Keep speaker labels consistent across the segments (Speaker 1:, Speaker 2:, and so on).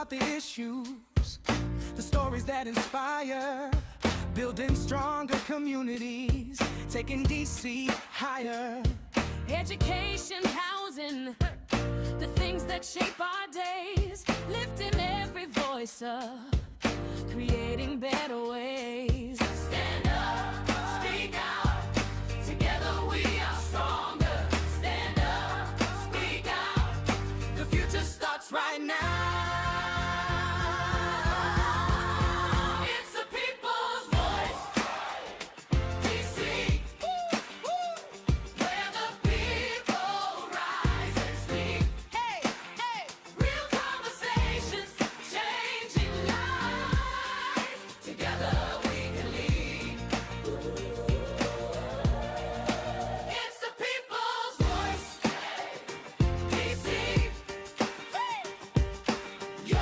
Speaker 1: about the issues, the stories that inspire, building stronger communities, taking DC higher.
Speaker 2: Education, housing, the things that shape our days, lifting every voice up, creating better ways. Stand up, speak out, together we are stronger. Stand up, speak out,
Speaker 1: The future starts right now.
Speaker 2: it's the people's voice. DC, where the people rise and speak.
Speaker 1: Hey, hey,
Speaker 2: Real conversations, changing lives. Together we can lead. It's the people's voice. DC, your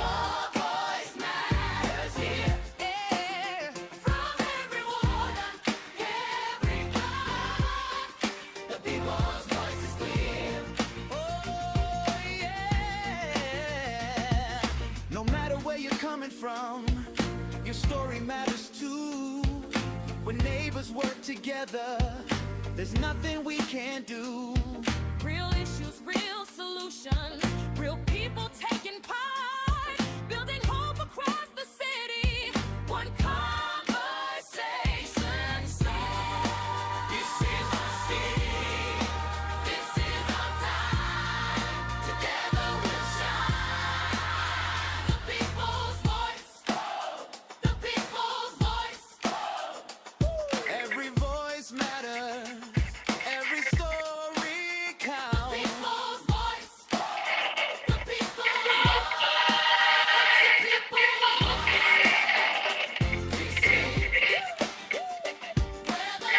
Speaker 2: voice matters here.
Speaker 1: yeah.
Speaker 2: From every ward, every block, the people's voice is clear.
Speaker 1: Oh, yeah. No matter where you're coming from, your story matters too. When neighbors work together, there's nothing we can't do.
Speaker 2: Real issues, real solutions, real people taking part, building hope across the city. One conversation starts. This is our city. This is our time. Together we'll shine. The people's voice. The people's voice.
Speaker 1: Every voice matters. Every story counts.
Speaker 2: People's voice. The people's voice. The people's voice. DC, where the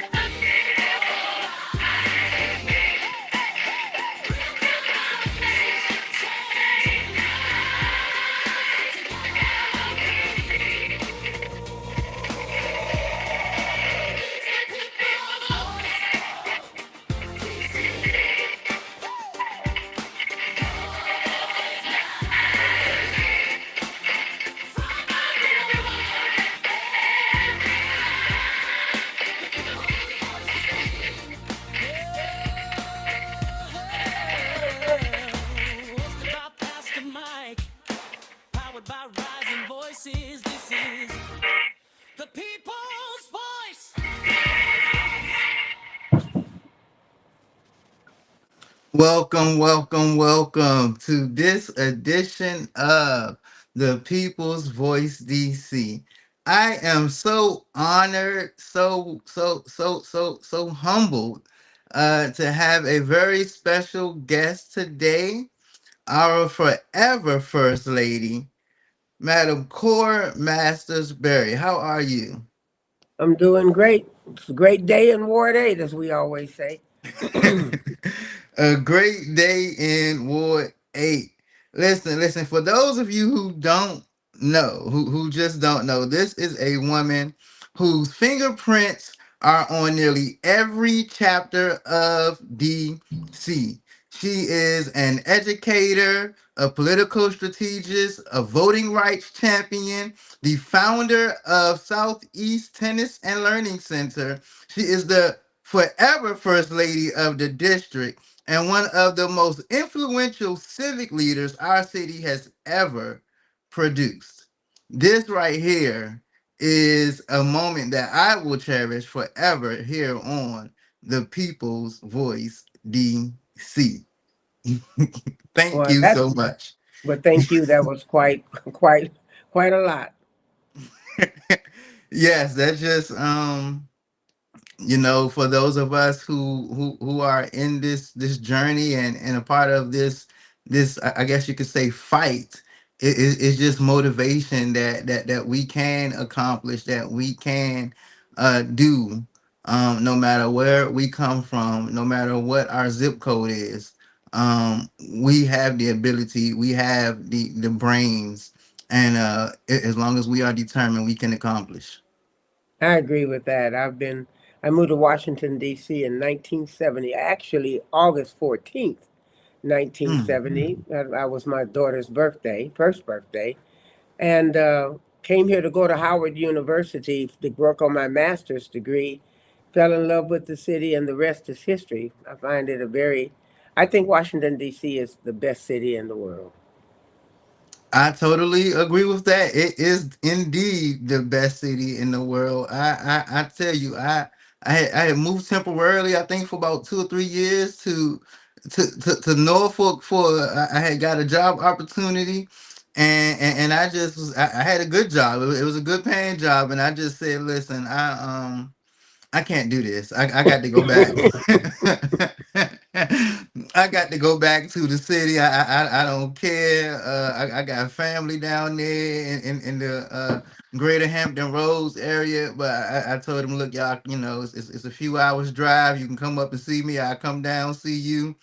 Speaker 1: Hosted by Pastor Mike, powered by rising voices. This is the people's voice.
Speaker 3: Welcome, welcome, welcome to this edition of the People's Voice DC. I am so honored, so humbled to have a very special guest today, our forever First Lady, Madam Cora Masters Berry. How are you?
Speaker 4: I'm doing great. It's a great day in Ward 8, as we always say.
Speaker 3: A great day in Ward 8. Listen, for those of you who don't know, who just don't know, this is a woman whose fingerprints are on nearly every chapter of DC. She is an educator, a political strategist, a voting rights champion, the founder of Southeast Tennis and Learning Center. She is the forever First Lady of the district and one of the most influential civic leaders our city has ever produced. This right here is a moment that I will cherish forever here on the People's Voice DC. Thank
Speaker 4: Well,
Speaker 3: you so much.
Speaker 4: but thank you. That was quite a lot.
Speaker 3: Yes, that's just for those of us who are in this journey and a part of this I guess you could say fight, it's just motivation that we can accomplish, that we can do, no matter where we come from, no matter what our zip code is. We have the ability, we have the brains, and as long as we are determined, we can accomplish.
Speaker 4: I agree with that. I moved to Washington, D.C. in 1970, actually August 14th,
Speaker 3: Hmm.
Speaker 4: 1970. That was my daughter's birthday, first birthday. and came here to go to Howard University to work on my master's degree. Fell in love with the city, and the rest is history. I find it I think Washington, D.C. is the best city in the world.
Speaker 3: I totally agree with that. It is indeed the best city in the world. I tell you, I had moved temporarily, I think for about 2 or 3 years to Norfolk for I had got a job opportunity, and I just I had a good job. It was a good paying job, and I just said, listen, I can't do this. I got to go back. I got to go back to the city. I don't care. I got family down there in the Greater Hampton Roads area. But I told him, look, y'all, it's a few hours drive. You can come up and see me. I come down, see you.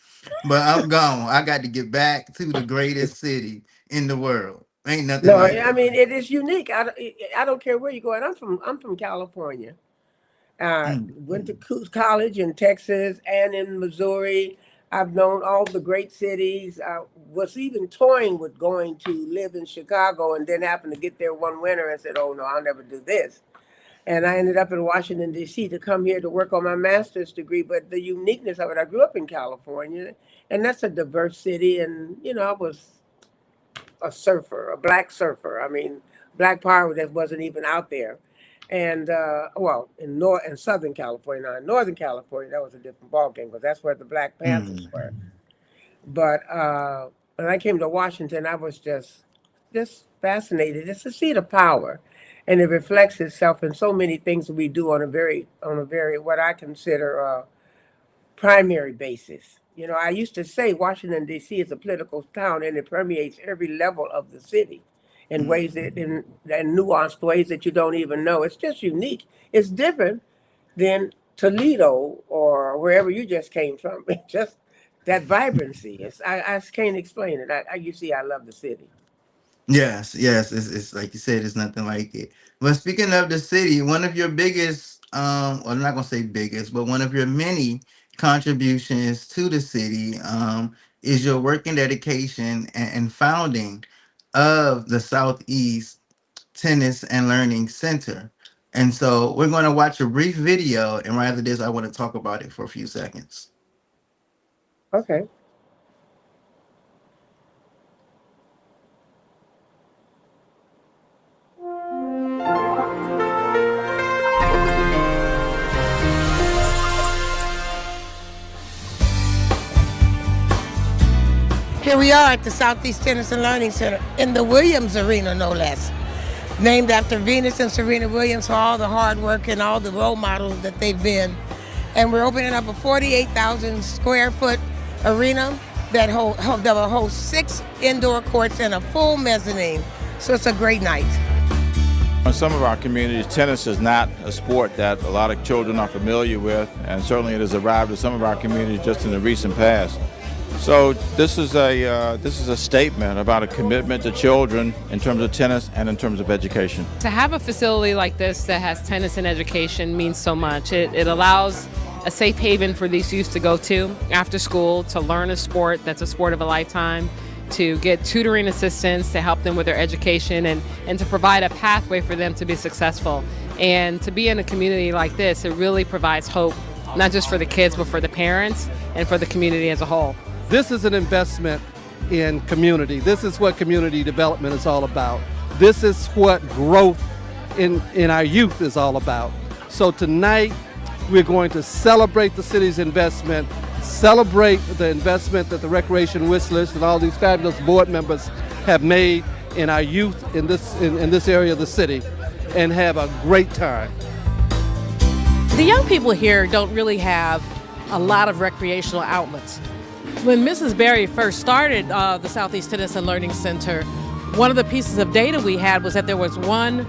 Speaker 3: But I'm gone. I got to get back to the greatest city in the world. Ain't nothing
Speaker 4: No,
Speaker 3: like
Speaker 4: I
Speaker 3: it.
Speaker 4: mean it is unique. I don't care where you go. And I'm from California.
Speaker 3: Mm,
Speaker 4: Went to college in Texas and in Missouri. I've known all the great cities. I was even toying with going to live in Chicago, and then happened to get there one winter and said, "Oh no, I'll never do this." And I ended up in Washington D.C. to come here to work on my master's degree. But the uniqueness of it, I grew up in California, and that's a diverse city. And I was a surfer, a black surfer. I mean, black power that wasn't even out there. And well, in Southern California, now in Northern California, that was a different ballgame because that's where the Black Panthers were.
Speaker 3: mm.
Speaker 4: But when I came to Washington, I was just fascinated. It's a seat of power, and it reflects itself in so many things that we do on a very what I consider primary basis. I used to say Washington D.C. is a political town, and it permeates every level of the city in
Speaker 3: Mm.
Speaker 4: ways in nuanced ways that you don't even know. It's just unique. It's different than Toledo or wherever you just came from. It's just that vibrancy. I can't explain it. You see, I love the city.
Speaker 3: Yes, yes, it's like you said, it's nothing like it. But speaking of the city, one of your biggest, well, I'm not gonna say biggest, but one of your many contributions to the city, is your work and dedication and founding of the Southeast Tennis and Learning Center. And so we're going to watch a brief video, and right after this, I want to talk about it for a few seconds.
Speaker 4: Okay. Here we are at the Southeast Tennis and Learning Center in the Williams Arena, no less. Named after Venus and Serena Williams for all the hard work and all the role models that they've been. And we're opening up a 48,000 square foot arena that will host 6 indoor courts and a full mezzanine. So it's a great night.
Speaker 5: In some of our communities, tennis is not a sport that a lot of children are familiar with, and certainly it has arrived in some of our communities just in the recent past. So this is a statement about a commitment to children in terms of tennis and in terms of education.
Speaker 6: To have a facility like this that has tennis and education means so much. It allows a safe haven for these youth to go to after school to learn a sport that's a sport of a lifetime, to get tutoring assistance to help them with their education, and to provide a pathway for them to be successful. And to be in a community like this, it really provides hope, not just for the kids, but for the parents and for the community as a whole.
Speaker 7: This is an investment in community. This is what community development is all about. This is what growth in our youth is all about. So tonight, we're going to celebrate the city's investment, celebrate the investment that the Recreation Wish List and all these fabulous board members have made in our youth in this area of the city, and have a great time.
Speaker 8: The young people here don't really have a lot of recreational outlets. When Mrs. Berry first started the Southeast Tennis and Learning Center, one of the pieces of data we had was that there was one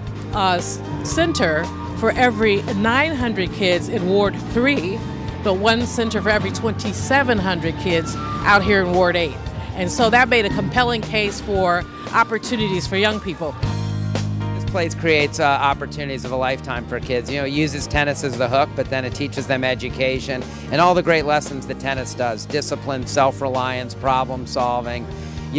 Speaker 8: center for every 900 kids in Ward 3, but one center for every 2,700 kids out here in Ward 8. And so that made a compelling case for opportunities for young people.
Speaker 9: This place creates opportunities of a lifetime for kids. It uses tennis as the hook, but then it teaches them education and all the great lessons that tennis does: discipline, self-reliance, problem solving.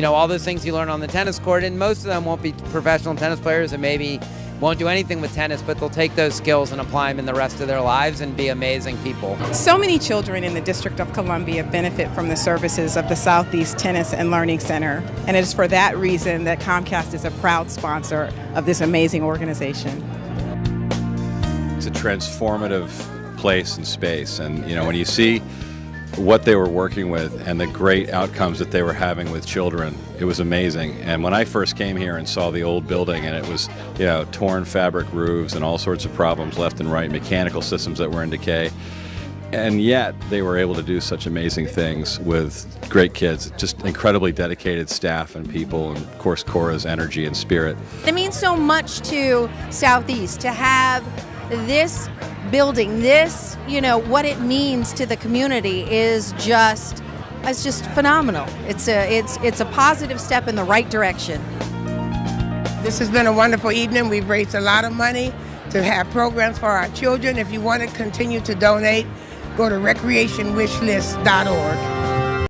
Speaker 9: all those things you learn on the tennis court, and most of them won't be professional tennis players and maybe won't do anything with tennis, but they'll take those skills and apply them in the rest of their lives and be amazing people.
Speaker 10: So many children in the District of Columbia benefit from the services of the Southeast Tennis and Learning Center, and it is for that reason that Comcast is a proud sponsor of this amazing organization.
Speaker 11: It's a transformative place and space, and when you see what they were working with and the great outcomes that they were having with children, it was amazing. And when I first came here and saw the old building, and it was torn fabric roofs and all sorts of problems left and right, mechanical systems that were in decay, and yet they were able to do such amazing things with great kids, just incredibly dedicated staff and people, and of course Cora's energy and spirit.
Speaker 12: It means so much to Southeast to have this building, this, what it means to the community is just phenomenal. It's a positive step in the right direction.
Speaker 4: This has been a wonderful evening. We've raised a lot of money to have programs for our children. If you want to continue to donate, go to recreationwishlist.org.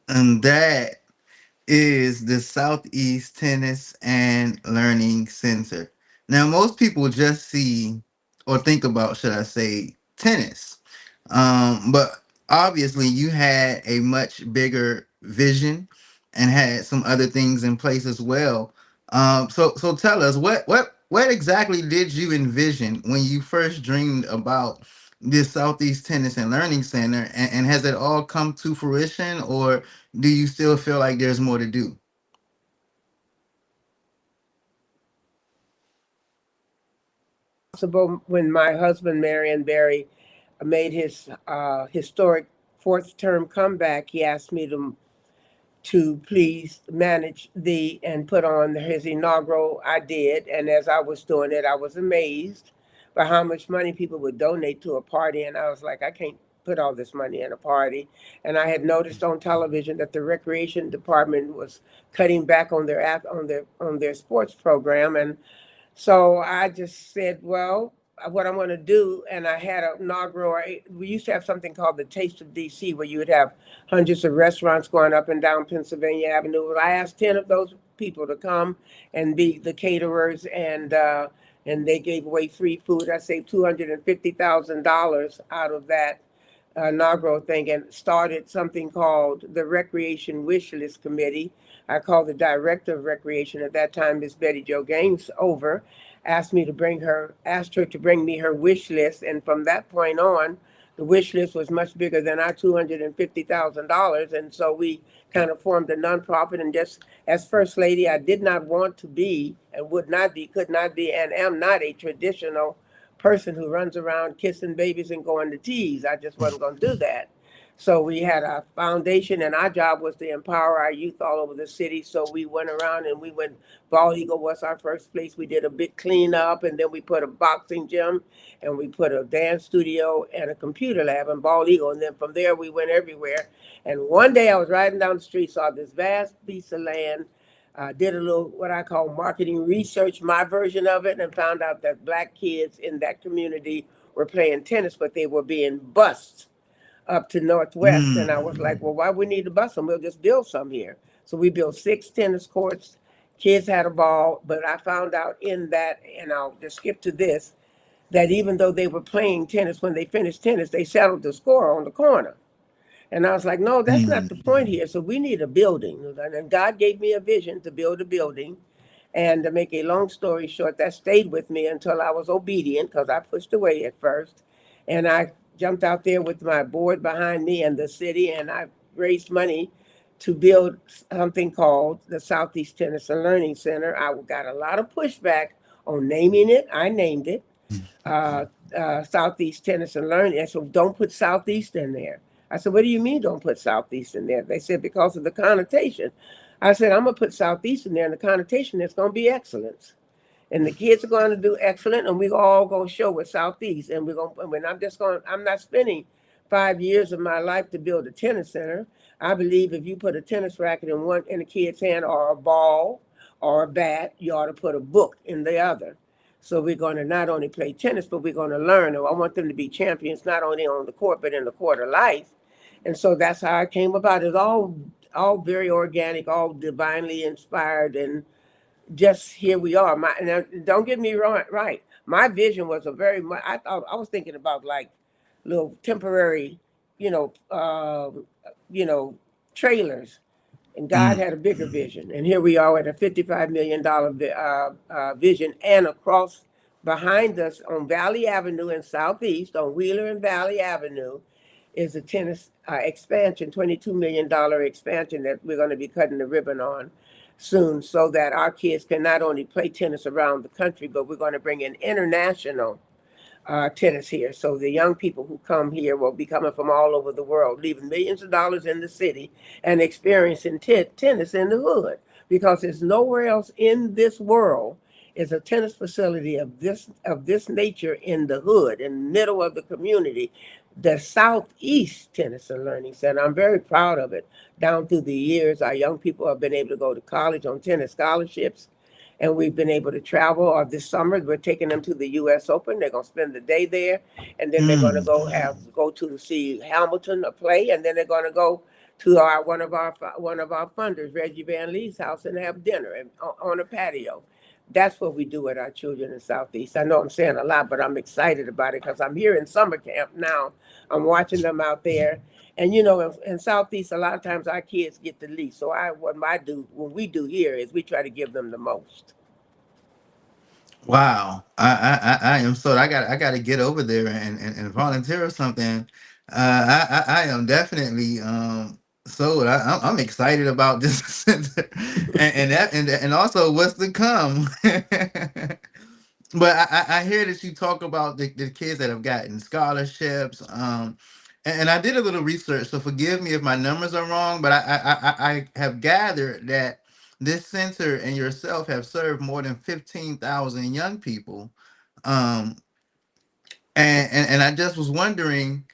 Speaker 3: And that is the Southeast Tennis and Learning Center. Now, most people just see or think about, should I say, tennis. But obviously you had a much bigger vision and had some other things in place as well. So tell us, what exactly did you envision when you first dreamed about this Southeast Tennis and Learning Center, and has it all come to fruition, or do you still feel like there's more to do?
Speaker 4: Possible when my husband, Marion Barry, made his historic fourth term comeback, he asked me to please manage and put on his inaugural. I did, and as I was doing it, I was amazed by how much money people would donate to a party, and I was like, I can't put all this money in a party. And I had noticed on television that the recreation department was cutting back on their sports program, and so I just said, well, what I'm going to do, and I had an inaugural, we used to have something called the Taste of DC, where you would have hundreds of restaurants going up and down Pennsylvania Avenue. Well, I asked 10 of those people to come and be the caterers, and they gave away free food. I saved $250,000 out of that inaugural thing, and started something called the Recreation Wish List Committee. I called the director of recreation at that time, Miss Betty Jo Gaines, over, asked her to bring me her wish list, and from that point on, the wish list was much bigger than our $250,000, and so we kind of formed a nonprofit. And just as First Lady, I did not want to be, and would not be, could not be, and am not a traditional person who runs around kissing babies and going to teas. I just wasn't going to do that. So we had a foundation, and our job was to empower our youth all over the city. So we went around and Bald Eagle was our first place. We did a big cleanup, and then we put a boxing gym, and we put a dance studio and a computer lab in Bald Eagle. And then from there, we went everywhere. And one day I was riding down the street, saw this vast piece of land, did a little, what I call marketing research, my version of it, and found out that Black kids in that community were playing tennis, but they were being bused up to Northwest. And I was like, well, why we need to bus them? We'll just build some here. So we built 6 tennis courts. Kids had a ball, but I found out in that, and I'll just skip to this, that even though they were playing tennis, when they finished tennis, they settled the score on the corner. And I was like, no, that's not the point here. So we need a building. And God gave me a vision to build a building. And to make a long story short, that stayed with me until I was obedient, because I pushed away at first. And I jumped out there with my board behind me and the city, and I raised money to build something called the Southeast Tennis and Learning Center. I got a lot of pushback on naming it. I named it Southeast Tennis and Learning. And so don't put Southeast in there. I said, what do you mean don't put Southeast in there? They said, because of the connotation. I said, I'm going to put Southeast in there, and the connotation is going to be excellence. And the kids are going to do excellent, and we're all going to show with Southeast. And I'm not spending 5 years of my life to build a tennis center. I believe if you put a tennis racket in a kid's hand, or a ball or a bat, you ought to put a book in the other. So we're going to not only play tennis, but we're going to learn. And I want them to be champions, not only on the court, but in the court of life. And so that's how I came about. It's all all very organic, all divinely inspired, and just here we are. Now, don't get me wrong, right. My vision was a very much, I thought, I was thinking about like little temporary, you know, you know, trailers, and God
Speaker 3: Mm.
Speaker 4: had a bigger vision. And here we are at a $55 million vision, and across behind us on Valley Avenue in Southeast, on Wheeler and Valley Avenue, is a tennis expansion, $22 million expansion that we're going to be cutting the ribbon on soon, so that our kids can not only play tennis around the country, but we're going to bring in international tennis here. So the young people who come here will be coming from all over the world, leaving millions of dollars in the city and experiencing tennis in the hood, because there's nowhere else in this world is a tennis facility of this nature in the hood, in the middle of the community. The Southeast Tennis and Learning Center. I'm very proud of it. Down through the years, our young people have been able to go to college on tennis scholarships, and we've been able to travel. Or this summer, we're taking them to the U.S. Open. They're going to spend the day there, and then they're going to
Speaker 3: Mm.
Speaker 4: go to see Hamilton play, and then they're going to go to one of our funders, Reggie Van Lee's house, and have dinner on a patio. That's what we do with our children in Southeast. I know I'm saying a lot, but I'm excited about it because I'm here in summer camp now. I'm watching them out there. And in Southeast, a lot of times our kids get the least. So what we do here is we try to give them the most.
Speaker 3: Wow. I am sold. I got to get over there and volunteer or something. I am definitely sold. I'm excited about this center, and also what's to come. But I hear that you talk about the kids that have gotten scholarships. And I did a little research, so forgive me if my numbers are wrong, but I have gathered that this center and yourself have served more than 15,000 young people. Um, and I just was wondering,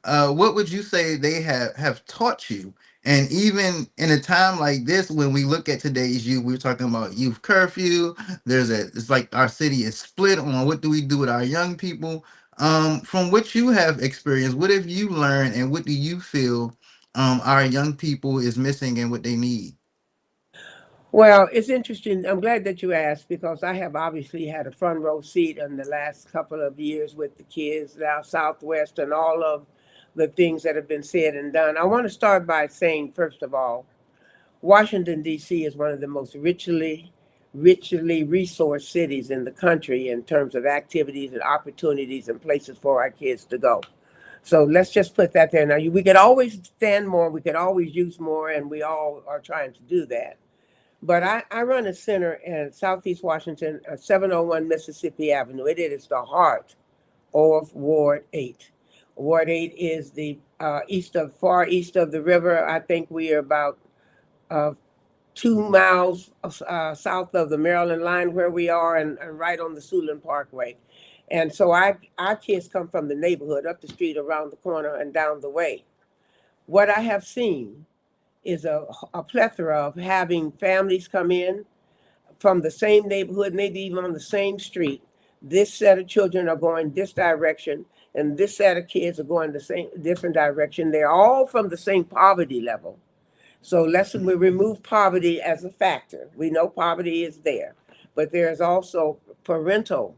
Speaker 3: what would you say they have taught you? And even in a time like this, when we look at today's youth, we're talking about youth curfew. It's like our city is split on what do we do with our young people. From what you have experienced, what have you learned, and what do you feel our young people is missing and what they need?
Speaker 4: Well, it's interesting. I'm glad that you asked, because I have obviously had a front row seat in the last couple of years with the kids down Southwest and all of the things that have been said and done. I want to start by saying, first of all, Washington, D.C. is one of the most richly resourced cities in the country in terms of activities and opportunities and places for our kids to go. So let's just put that there. Now, we could always stand more, we could always use more, and we all are trying to do that. But I run a center in Southeast Washington, 701 Mississippi Avenue. It is the heart of Ward 8. Ward 8 is the far east of the river. I think we are about uh, 2 miles south of the Maryland line where we are, and right on the Siouxland Parkway. And so our kids come from the neighborhood, up the street, around the corner, and down the way. What I have seen is a plethora of having families come in from the same neighborhood, maybe even on the same street. This set of children are going this direction, and this set of kids are going the same different direction. They're all from the same poverty level. So we remove poverty as a factor. We know poverty is there, but there is also parental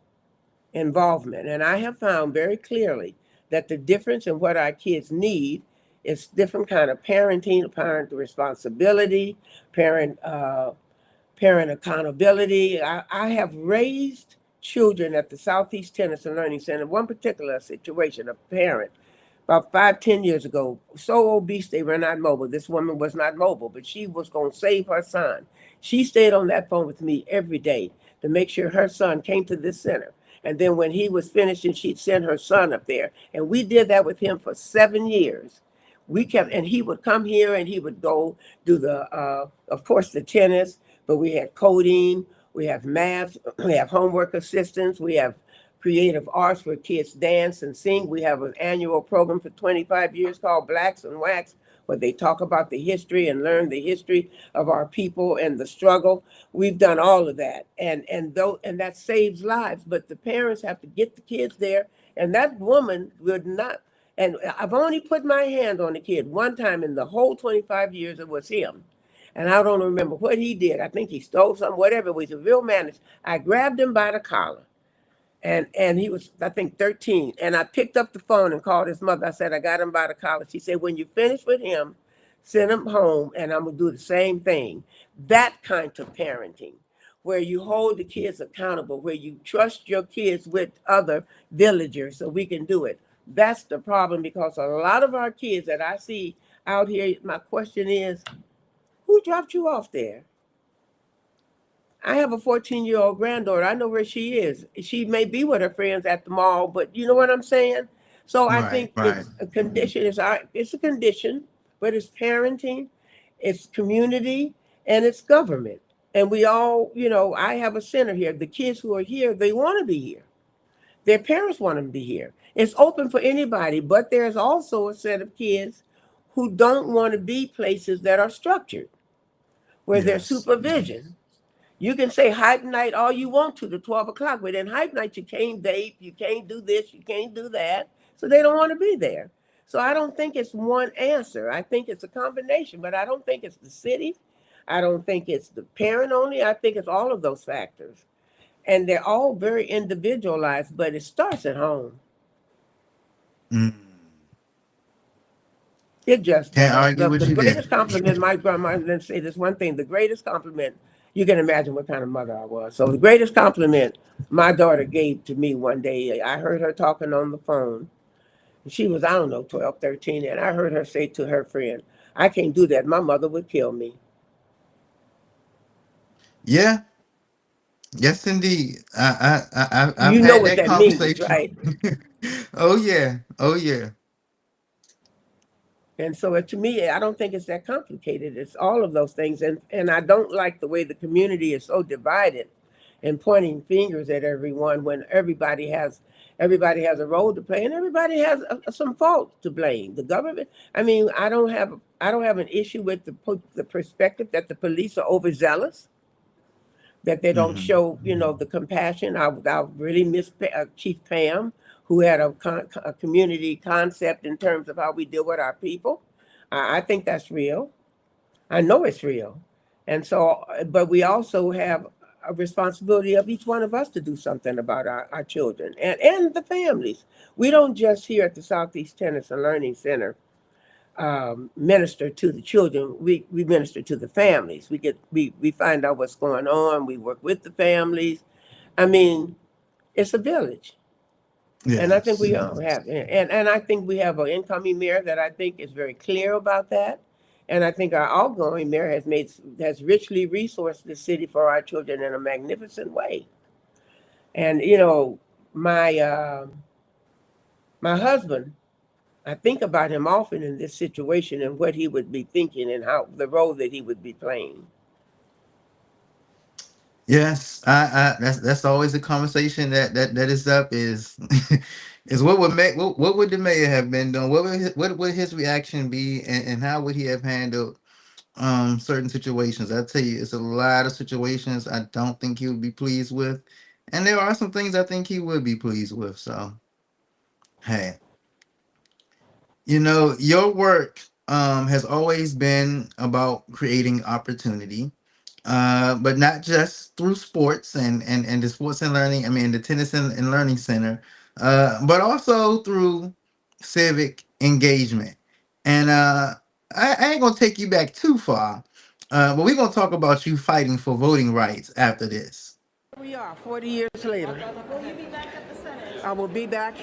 Speaker 4: involvement. And I have found very clearly that the difference in what our kids need is different kind of parenting, parent responsibility, parent parent accountability. I have raised children at the Southeast Tennis and Learning Center. One particular situation, a parent about 5, 10 years ago, so obese they were not mobile. This woman was not mobile, but she was going to save her son. She stayed on that phone with me every day to make sure her son came to this center. And then when he was finished, and she'd send her son up there. And we did that with him for 7 years. And he would come here and he would go do of course, the tennis, but we had coding, we have math, we have homework assistance, we have creative arts where kids dance and sing. We have an annual program for 25 years called Blacks and Wax, where they talk about the history and learn the history of our people and the struggle. We've done all of that, and that saves lives. But the parents have to get the kids there, and that woman would not. And I've only put my hand on a kid one time in the whole 25 years. It was him. And I don't remember what he did. I think he stole something, whatever. It was a real menace. I grabbed him by the collar. And he was, I think, 13. And I picked up the phone and called his mother. I said, I got him by the collar. She said, when you finish with him, send him home, and I'm going to do the same thing. That kind of parenting, where you hold the kids accountable, where you trust your kids with other villagers so we can do it. That's the problem, because a lot of our kids that I see out here, my question is, who dropped you off there? I have a 14-year-old granddaughter. I know where she is. She may be with her friends at the mall, but you know what I'm saying? So I
Speaker 3: Right,
Speaker 4: think
Speaker 3: right.
Speaker 4: it's a condition. It's a condition, but it's parenting, it's community, and it's government. And we all, I have a center here. The kids who are here, they want to be here. Their parents want them to be here. It's open for anybody, but there's also a set of kids who don't want to be places that are structured, where there's
Speaker 3: Yes.
Speaker 4: supervision. You can say hype night all you want to 12 o'clock, but in hype night, you can't vape, you can't do this, you can't do that. So they don't want to be there. So I don't think it's one answer. I think it's a combination, but I don't think it's the city. I don't think it's the parent only. I think it's all of those factors. And they're all very individualized, but it starts at home.
Speaker 3: Mm.
Speaker 4: It just
Speaker 3: Can't
Speaker 4: does.
Speaker 3: argue
Speaker 4: The
Speaker 3: with you there.
Speaker 4: greatest compliment, my grandma, let's say this one thing, the greatest compliment, you can imagine what kind of mother I was. So the greatest compliment my daughter gave to me one day, I heard her talking on the phone. She was, I don't know, 12, 13, and I heard her say to her friend, I can't do that. My mother would kill me.
Speaker 3: Yeah, yes, indeed. I've
Speaker 4: You know
Speaker 3: had
Speaker 4: what
Speaker 3: that
Speaker 4: that means,
Speaker 3: conversation.
Speaker 4: right?
Speaker 3: Oh yeah, oh yeah.
Speaker 4: And so to me, I don't think it's that complicated. It's all of those things. And I don't like the way the community is so divided and pointing fingers at everyone when everybody has a role to play and everybody has some fault to blame. The government, I mean, I don't have an issue with the perspective that the police are overzealous, that they don't
Speaker 3: Hmm.
Speaker 4: show, the compassion. I really miss Chief Pam, who had a community concept in terms of how we deal with our people. I think that's real. I know it's real. And so, but we also have a responsibility of each one of us to do something about our children and the families. We don't just here at the Southeast Tennis and Learning Center minister to the children. We minister to the families. We find out what's going on. We work with the families. I mean, it's a village. And I think
Speaker 3: Yes.
Speaker 4: we all have, and I think we have an incoming mayor that I think is very clear about that. And I think our outgoing mayor has richly resourced the city for our children in a magnificent way. And my husband, I think about him often in this situation and what he would be thinking and how the role that he would be playing.
Speaker 3: Yes, that's always a conversation that is up is is what would the mayor have been doing? What would his reaction be, and how would he have handled certain situations? I tell you, it's a lot of situations I don't think he would be pleased with, and there are some things I think he would be pleased with. So hey, your work has always been about creating opportunity, but not just through sports and the sports and learning, I mean the tennis and learning center, but also through civic engagement. And I ain't gonna take you back too far, but we're gonna talk about you fighting for voting rights after this.
Speaker 4: We are 40 years later.
Speaker 13: Will you be back at the Senate?
Speaker 4: I will be back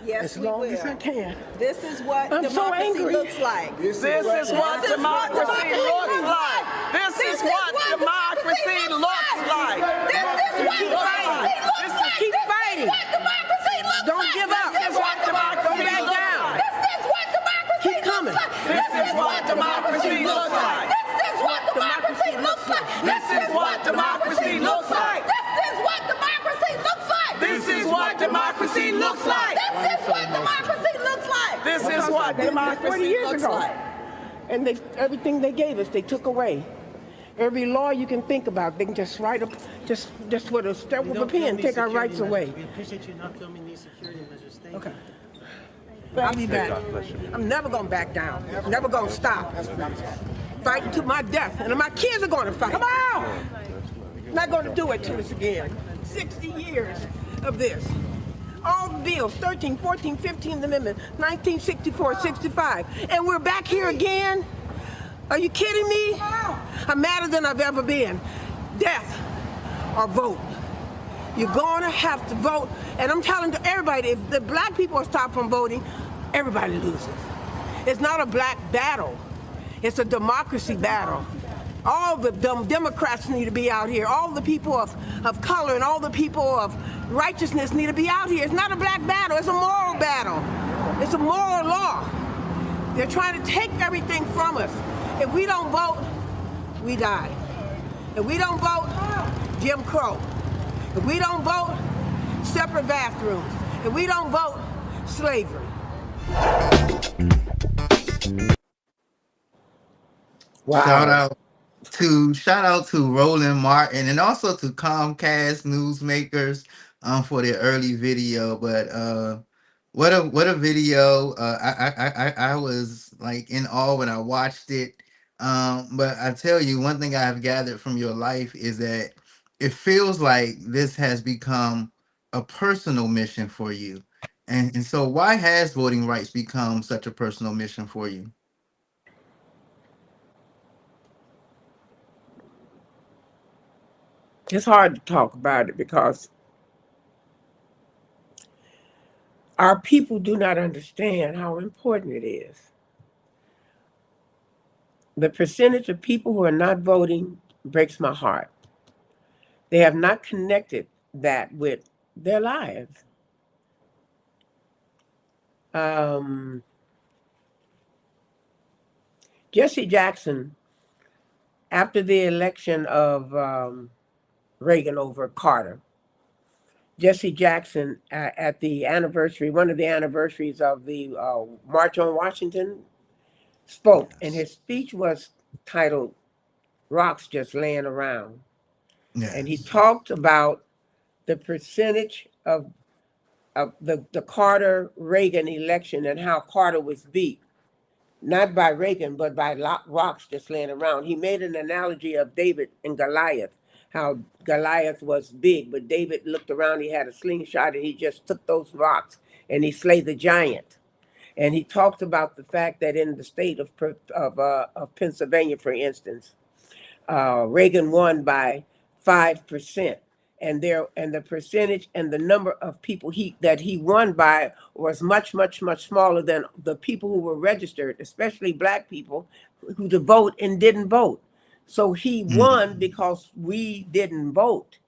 Speaker 13: Yes,
Speaker 4: as
Speaker 13: we
Speaker 4: long
Speaker 13: will.
Speaker 4: as I can.
Speaker 13: This is what
Speaker 4: I'm so
Speaker 13: democracy
Speaker 4: angry.
Speaker 13: looks like.
Speaker 14: This is what democracy looks like. This is what democracy looks like.
Speaker 13: This is what democracy looks like.
Speaker 4: Keep fighting.
Speaker 13: This is what democracy looks
Speaker 4: Don't
Speaker 13: like.
Speaker 4: give up.
Speaker 13: This is what democracy
Speaker 4: Don't back
Speaker 13: looks
Speaker 4: down.
Speaker 13: like. This is what democracy
Speaker 4: Keep coming.
Speaker 13: looks like.
Speaker 14: This is what democracy looks like.
Speaker 13: This is what democracy looks like.
Speaker 14: This is what democracy looks like.
Speaker 13: This is what democracy looks like.
Speaker 14: This is what democracy looks like.
Speaker 13: This is what democracy looks like.
Speaker 14: This is what
Speaker 4: 40
Speaker 14: democracy
Speaker 4: years
Speaker 14: looks
Speaker 4: ago.
Speaker 14: like.
Speaker 4: And everything they gave us, they took away. Every law you can think about, they can just write up, just with a stroke of a pen, take our rights away.
Speaker 15: We appreciate you not filming these security measures. Thank
Speaker 4: Okay.
Speaker 15: you.
Speaker 4: I'll be back. I'm never gonna back down. Never gonna stop. Fighting to my death, and my kids are gonna fight. Come on! Not gonna do it to us again. 60 years of this. All the bills, 13, 14, 15th Amendment, 1964, 65. And we're back here again? Are you kidding me? I'm madder than I've ever been. Death or vote. You're gonna have to vote. And I'm telling everybody, if the black people are stopped from voting, everybody loses. It's not a black battle. It's a democracy battle. All the Democrats need to be out here. All the people of color and all the people of righteousness need to be out here. It's not a black battle. It's a moral battle. It's a moral law. They're trying to take everything from us. If we don't vote, we die. If we don't vote, Jim Crow. If we don't vote, separate bathrooms. If we don't vote, slavery. Wow.
Speaker 3: Shout out to Roland Martin and also to Comcast Newsmakers for their early video. But what a video. I was like in awe when I watched it. But I tell you, one thing I have gathered from your life is that it feels like this has become a personal mission for you. And so why has voting rights become such a personal mission for you?
Speaker 4: It's hard to talk about it because our people do not understand how important it is. The percentage of people who are not voting breaks my heart. They have not connected that with their lives. Jesse Jackson, after the election of Reagan over Carter, Jesse Jackson at the anniversary, one of the anniversaries of the March on Washington, spoke, and his speech was titled "Rocks Just Laying Around."
Speaker 3: Yes.
Speaker 4: And he talked about the percentage of the Carter-Reagan election and how Carter was beat, not by Reagan, but by rocks just laying around. He made an analogy of David and Goliath, how Goliath was big, but David looked around, he had a slingshot, and he just took those rocks and he slayed the giant. And he talked about the fact that in the state of Pennsylvania, for instance, Reagan won by 5%, and the percentage and the number of people that he won by was much, much, much smaller than the people who were registered, especially black people who to vote and didn't vote. So he won because we didn't vote,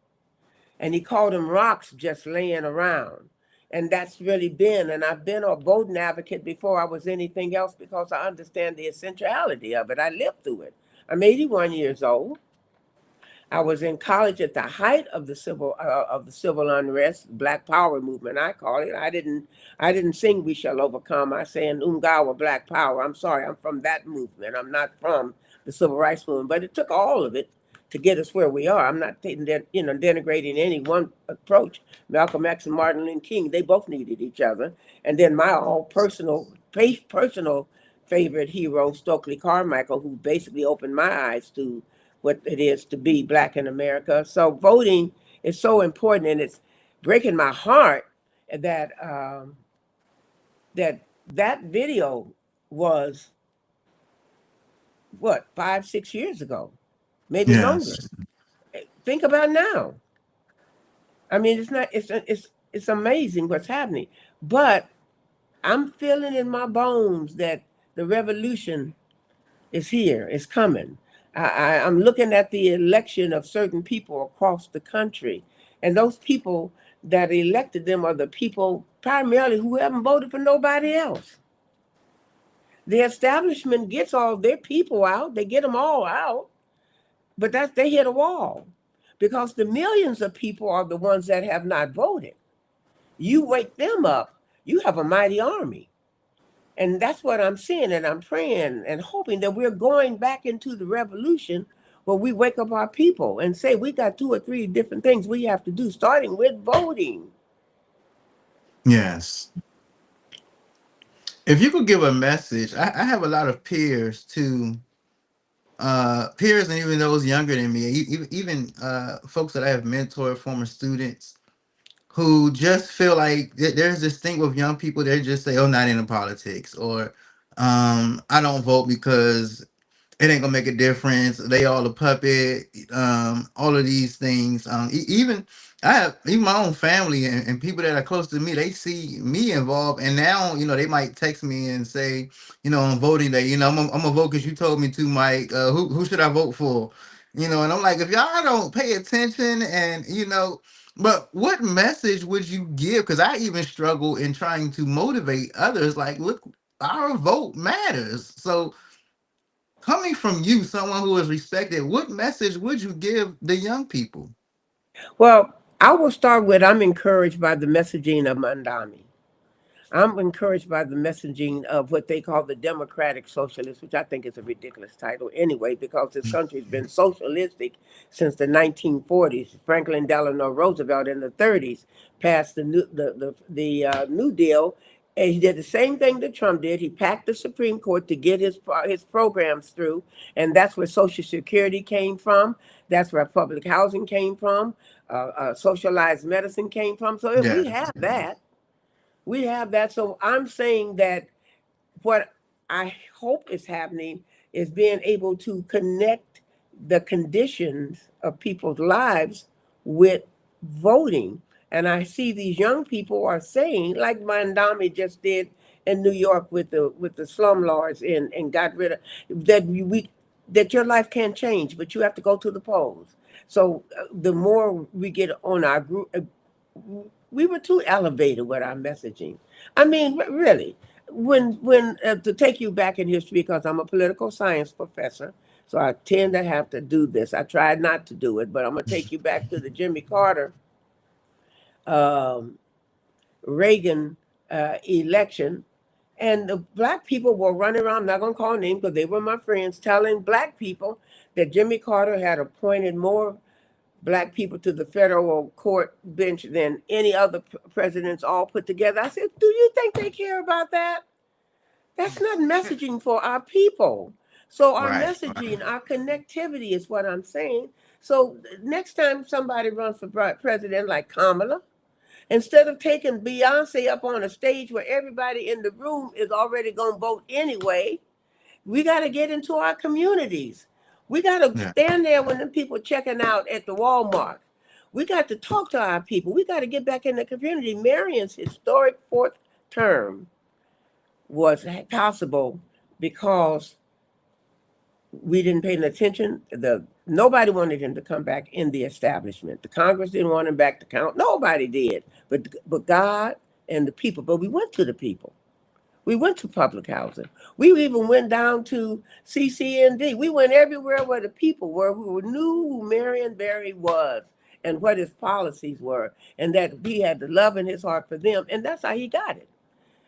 Speaker 4: and he called them rocks just laying around. And that's really been, and I've been a voting advocate before I was anything else because I understand the essentiality of it. I lived through it. I'm 81 years old. I was in college at the height of the civil unrest, Black Power movement. I call it. I didn't sing "We Shall Overcome." I sang "Ungawa Black Power." I'm sorry, I'm from that movement. I'm not from the civil rights movement, but it took all of it to get us where we are. I'm not denigrating any one approach. Malcolm X and Martin Luther King, they both needed each other, and then my own personal favorite hero, Stokely Carmichael, who basically opened my eyes to what it is to be black in America. So voting is so important, and it's breaking my heart that that video was what, 5-6 years ago, maybe longer. Think about now. I mean, it's amazing what's happening, but I'm feeling in my bones that the revolution is here, it's coming. I'm looking at the election of certain people across the country, and those people that elected them are the people primarily who haven't voted for nobody else. The establishment gets all their people out, they get them all out, but they hit a wall because the millions of people are the ones that have not voted. You wake them up, you have a mighty army. And that's what I'm seeing, and I'm praying and hoping that we're going back into the revolution where we wake up our people and say we got 2 or 3 different things we have to do, starting with voting.
Speaker 3: Yes. If you could give a message, I have a lot of peers too, peers, and even those younger than me, even folks that I have mentored, former students, who just feel like there's this thing with young people. They just say, "Oh, not into politics," or "I don't vote because it ain't gonna make a difference. They all a puppet." All of these things. Even I have even my own family and people that are close to me. They see me involved, and now they might text me and say, on voting day, I'm gonna vote because you told me to, Mike. Who should I vote for? And I'm like, if y'all don't pay attention, and but what message would you give? Because I even struggle in trying to motivate others. Like, look, our vote matters. So coming from you, someone who is respected, what message would you give the young people?
Speaker 4: Well, I will start with I'm encouraged by the messaging of Mandami. I'm encouraged by the messaging of what they call the Democratic Socialists, which I think is a ridiculous title anyway, because this country's been socialistic since the 1940s. Franklin Delano Roosevelt in the 30s passed the New Deal, and he did the same thing that Trump did. He packed the Supreme Court to get his programs through, and that's where Social Security came from. That's where public housing came from. Socialized medicine came from. So if we
Speaker 3: Yeah.
Speaker 4: have that, we have that. So I'm saying that what I hope is happening is being able to connect the conditions of people's lives with voting. And I see these young people are saying, like Mandami just did in New York with the slumlords and got rid of that we that your life can change, but you have to go to the polls. So the more we get on our group, we were too elevated with our messaging. I mean, really, when to take you back in history, because I'm a political science professor, so I tend to have to do this. I tried not to do it, but I'm gonna take you back to the Jimmy Carter, um, Reagan election, and the black people were running around. I'm not gonna call names because they were my friends, telling black people that Jimmy Carter had appointed more black people to the federal court bench than any other presidents all put together. I said, do you think they care about that? That's not messaging for our people. So our
Speaker 3: Right.
Speaker 4: messaging, our connectivity is what I'm saying. So next time somebody runs for president like Kamala, instead of taking Beyonce up on a stage where everybody in the room is already going to vote anyway, we got to get into our communities. We got to
Speaker 3: Yeah.
Speaker 4: stand there when the people checking out at the Walmart. We got to talk to our people. We got to get back in the community. Marion's historic fourth term was possible because we didn't pay attention. The Nobody wanted him to come back in the establishment. The Congress didn't want him back to count. Nobody did, but God and the people. But we went to the people. We went to public housing. We even went down to CCND. We went everywhere where the people were who knew who Marion Barry was and what his policies were, and that he had the love in his heart for them. And that's how he got it.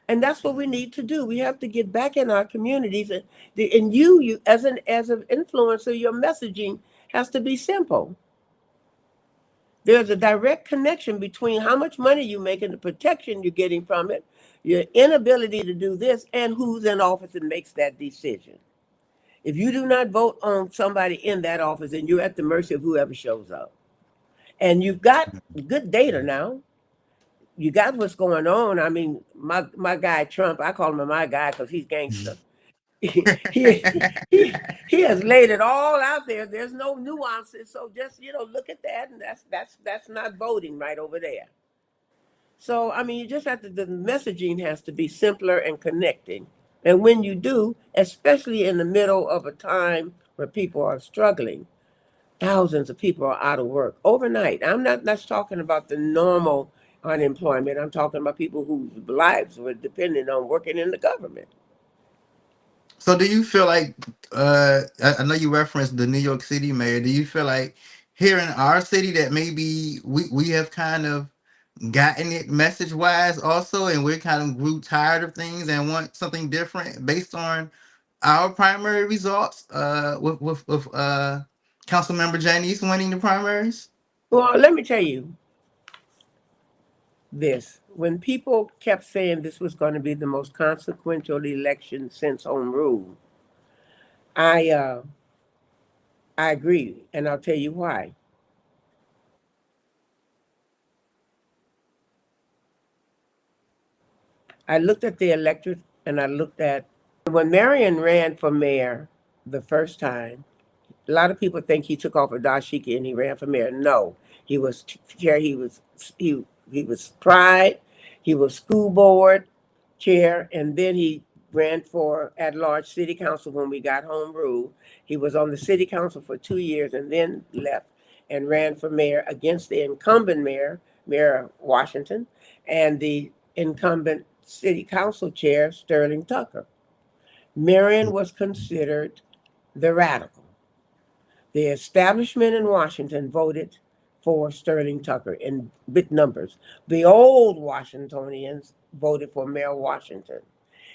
Speaker 4: And that's what we need to do. We have to get back in our communities, and you as an influencer, your messaging has to be simple. There's a direct connection between how much money you make and the protection you're getting from it, your inability to do this, and who's in office and makes that decision. If you do not vote on somebody in that office, then you're at the mercy of whoever shows up. And you've got good data now. You got what's going on. I mean, my guy Trump, I call him my guy because he's gangster. He has laid it all out there. There's no nuances. So just look at that, and that's not voting right over there. So I mean, you just have to. The messaging has to be simpler and connecting. And when you do, especially in the middle of a time where people are struggling, thousands of people are out of work overnight. I'm not just talking about the normal unemployment. I'm talking about people whose lives were dependent on working in the government.
Speaker 3: So do you feel like I know you referenced the New York City mayor. Do you feel like here in our city that maybe we have kind of gotten it message wise also, and we're kind of grew tired of things and want something different based on our primary results with Council Member Janice winning the primaries?
Speaker 4: Well, let me tell you, this. When people kept saying this was going to be the most consequential election since home rule, I uh, I agree, and I'll tell you why. I looked at the electorate, and I looked at when Marion ran for mayor the first time. A lot of people think he took off a dashiki and he ran for mayor. No, he was chair. He was pride. He was school board chair, and then he ran for at large city council when we got home rule. He was on the city council for 2 years and then left and ran for mayor against the incumbent mayor, Mayor Washington, and the incumbent city council chair, Sterling Tucker. Marion was considered the radical. The establishment in Washington voted for Sterling Tucker in big numbers. The old Washingtonians voted for Mayor Washington.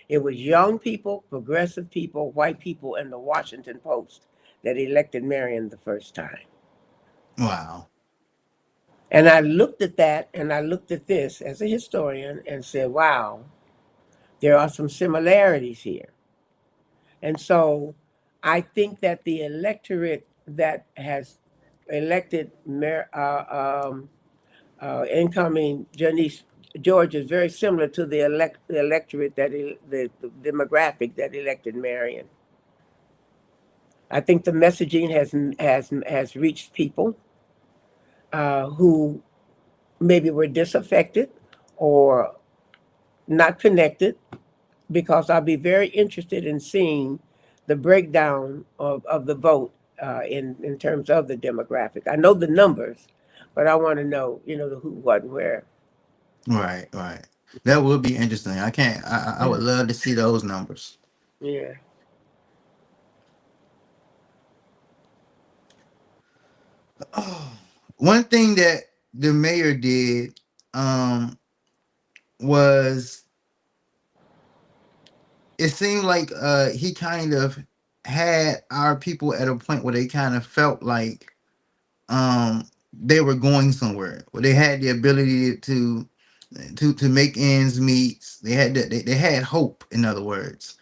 Speaker 4: It was young people, progressive people, white people, and the Washington Post that elected Marion the first time.
Speaker 3: Wow.
Speaker 4: And I looked at that and I looked at this as a historian and said, wow, there are some similarities here. And so I think that the electorate that has elected incoming Janice George is very similar to the electorate the demographic that elected Marion. I think the messaging has reached people who maybe were disaffected or not connected, because I'll be very interested in seeing the breakdown of the vote in terms of the demographic. I know the numbers, but I want to know, the who, what, and where.
Speaker 3: Right, right. That would be interesting. I can't. I would love to see those numbers.
Speaker 4: Yeah.
Speaker 3: One thing that the mayor did was it seemed like he kind of had our people at a point where they kind of felt like they were going somewhere, where they had the ability to make ends meet. They had hope, in other words.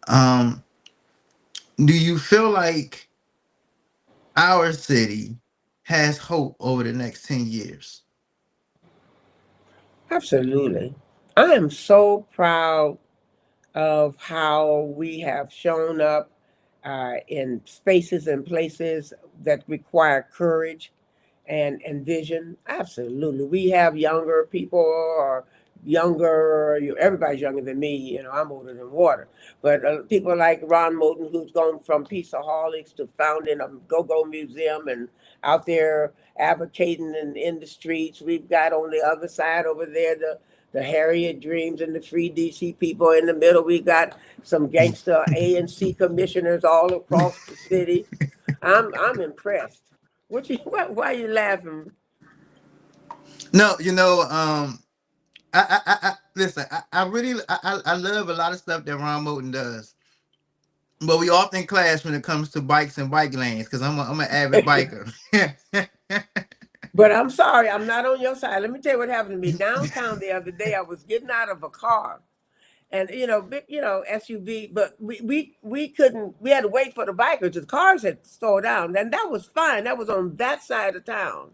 Speaker 3: Um, do you feel like our city has hope over the next 10 years?
Speaker 4: Absolutely. I am so proud of how we have shown up in spaces and places that require courage and vision. Absolutely. We have younger people or younger, everybody's younger than me. I'm older than water. But people like Ron Moulton, who's gone from Peaceaholics to founding a go-go museum and out there advocating in the streets. We've got on the other side over there the Harriet Dreams and the Free DC people. In the middle, we got some gangster ANC commissioners all across the city. I'm impressed. Why are you laughing?
Speaker 3: No, I listen. I really I love a lot of stuff that Ron Moulton does, but we often clash when it comes to bikes and bike lanes because I'm an avid biker.
Speaker 4: But I'm sorry, I'm not on your side. Let me tell you what happened to me downtown the other day. I was getting out of a car, and big, SUV, but we couldn't. We had to wait for the bikers. The cars had slowed down, and that was fine. That was on that side of town.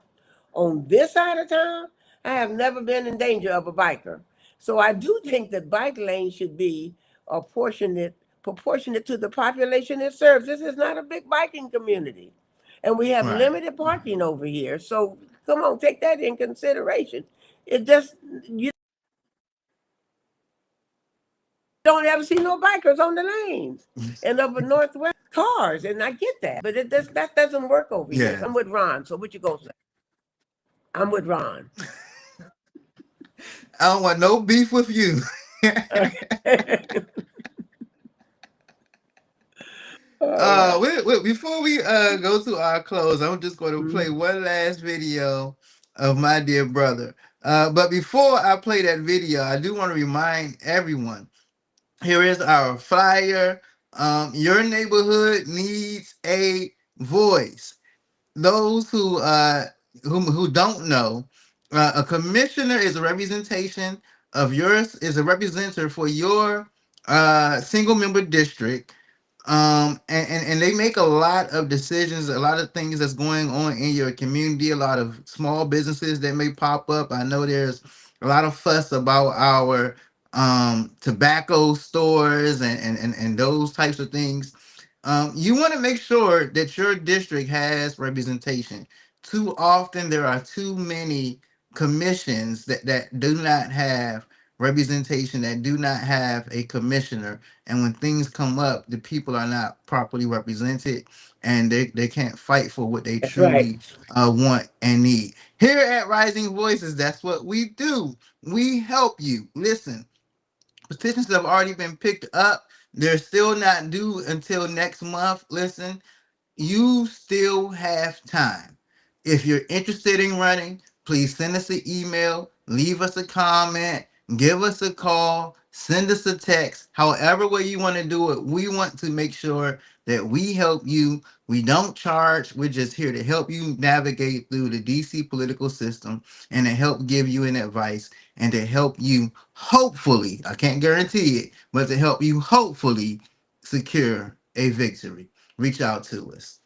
Speaker 4: On this side of town, I have never been in danger of a biker. So I do think that bike lanes should be proportionate to the population it serves. This is not a big biking community. And we have
Speaker 3: Right.
Speaker 4: limited parking over here. So come on, take that in consideration. It just you don't ever see no bikers on the lanes. And over Northwest cars, and I get that. But that doesn't work over here. So
Speaker 3: Yeah.
Speaker 4: I'm with Ron. So what you gonna say? I'm with Ron.
Speaker 3: I don't want no beef with you.
Speaker 4: All right.
Speaker 3: Before we go to our close, I'm just going to play
Speaker 4: Mhm.
Speaker 3: one last video of my dear brother. But before I play that video, I do want to remind everyone. Here is our flyer. Your neighborhood needs a voice. Those who don't know, A commissioner is a representation of yours, is a representative for your single member district. And they make a lot of decisions, a lot of things that's going on in your community, a lot of small businesses that may pop up. I know there's a lot of fuss about our tobacco stores and those types of things. You want to make sure that your district has representation. Too often there are too many commissions that do not have representation, that do not have a commissioner. And when things come up, the people are not properly represented, and they can't fight for what they
Speaker 4: That's right.
Speaker 3: truly want and need. Here at Rising Voices, that's what we do. We help you. Listen, petitions have already been picked up. They're still not due until next month. Listen, you still have time. If you're interested in running, please send us an email, leave us a comment, give us a call, send us a text. However way you want to do it, we want to make sure that we help you. We don't charge. We're just here to help you navigate through the DC political system and to help give you an advice and to help you hopefully, I can't guarantee it, but to help you hopefully secure a victory. Reach out to us.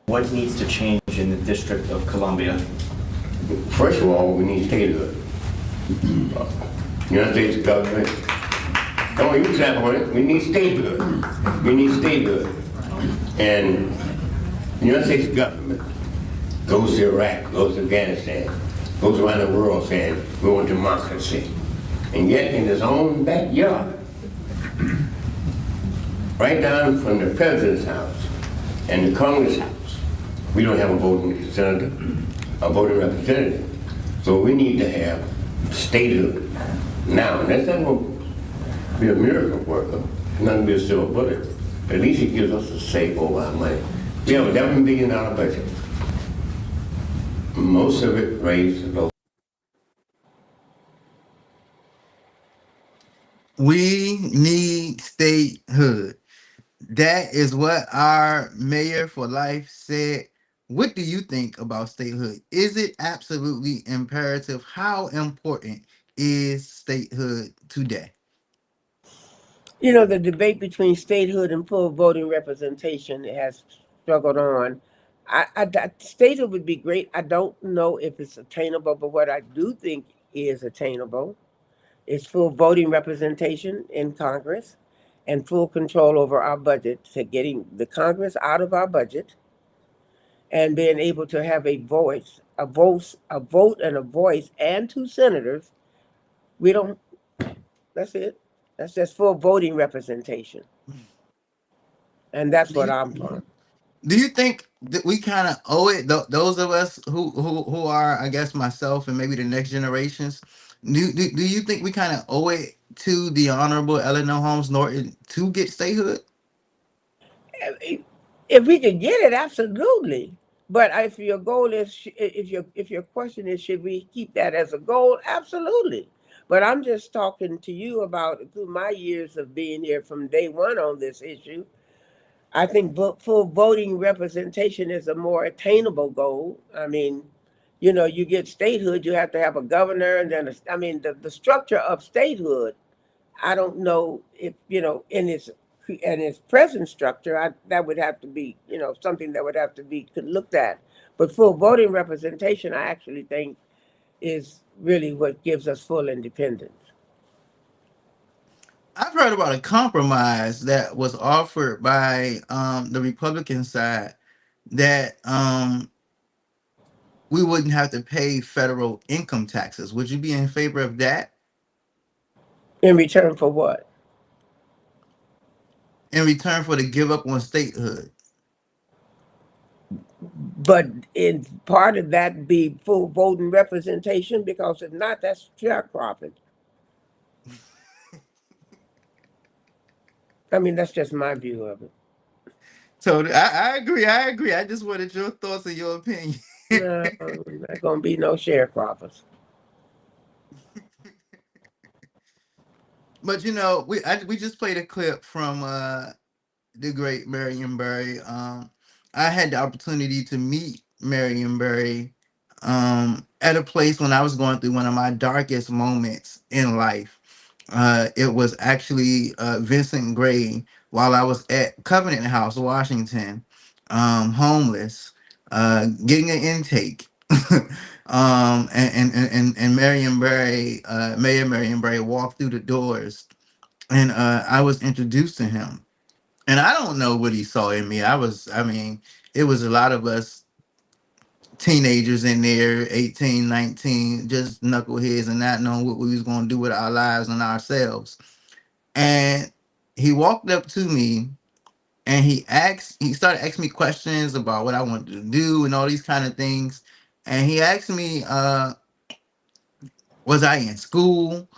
Speaker 15: What needs to change in the District of Columbia?
Speaker 16: First of all, we need statehood. United States government. Don't use that word. We need statehood. We need statehood. And the United States government goes to Iraq, goes to Afghanistan, goes around the world saying we want democracy. And yet in his own backyard, right down from the president's house and the Congress house, we don't have a voting senator, a voting representative. So we need to have statehood. Now, that's not going to be a miracle worker, it's not going to be a silver bullet, but at least it gives us a say over our money. We have a $11 billion budget. Most of it raised local.
Speaker 3: We need statehood. That is what our mayor for life said. What do you think about statehood? Is it absolutely imperative? How important is statehood today?
Speaker 4: You know, the debate between statehood and full voting representation has struggled on. Statehood would be great. I don't know if it's attainable, but what I do think is attainable is full voting representation in Congress and full control over our budget, to getting the Congress out of our budget and being able to have a vote and a voice and two senators. We don't, that's it. That's just full voting representation. And that's
Speaker 3: Do
Speaker 4: what
Speaker 3: you
Speaker 4: I'm for.
Speaker 3: do you think that we kind of owe it? Those of us who are, I guess, myself and maybe the next generations. Do you think we kind of owe it to the Honorable Eleanor Holmes Norton to get statehood?
Speaker 4: If we could get it, absolutely. But if your goal is, if your question is, should we keep that as a goal? Absolutely. But I'm just talking to you about through my years of being here from day one on this issue. I think full voting representation is a more attainable goal. I mean, you get statehood, you have to have a governor, and then I mean, the structure of statehood. I don't know if in its present structure, that would have to be something that would have to be looked at. But full voting representation, I actually think, is really what gives us full independence.
Speaker 3: I've heard about a compromise that was offered by the Republican side that we wouldn't have to pay federal income taxes. Would you be in favor of that
Speaker 4: In return for what?
Speaker 3: in return for the give up on statehood?
Speaker 4: But in part of that be full voting representation, because if not, that's sharecropping. I mean, that's just my view of it.
Speaker 3: So I agree. I agree. I just wanted your thoughts and your opinion.
Speaker 4: No, not gonna be no sharecroppers.
Speaker 3: But we just played a clip from the great Marion Barry. I had the opportunity to meet Marionberry at a place when I was going through one of my darkest moments in life. It was actually Vincent Gray while I was at Covenant House, Washington, homeless, getting an intake. And Mayor Marion Barry walked through the doors, and I was introduced to him. And I don't know what he saw in me. I mean, it was a lot of us teenagers in there, 18, 19, just knuckleheads and not knowing what we was going to do with our lives and ourselves. And he walked up to me and he started asking me questions about what I wanted to do and all these kind of things. And he asked me, was I in school?